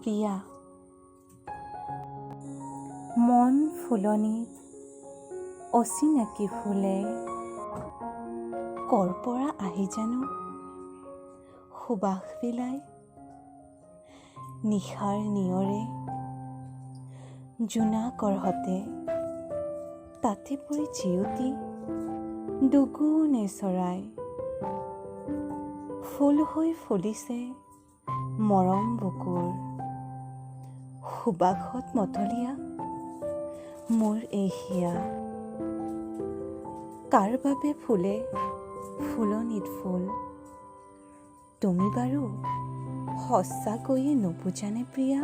প্ৰিয়া। মন ফুলনিত অচিনাকি ফুলে কৰ পৰা আহি জানো সুবাস বিলাই। নিশাৰ নিয়ৰে জোনাকৰ হতে তাতে পৰি জিউতি দুগুণে চৰাই। ফুল হৈ ফুলিছে মৰম বুকুৰ সুবাসত মতলীয়া মোৰ এই হিয়া। কাৰ বাবে ফুলে ফুলনিত ফুল তুমি বাৰু সঁচাকৈয়ে নুবুজানে প্ৰিয়া?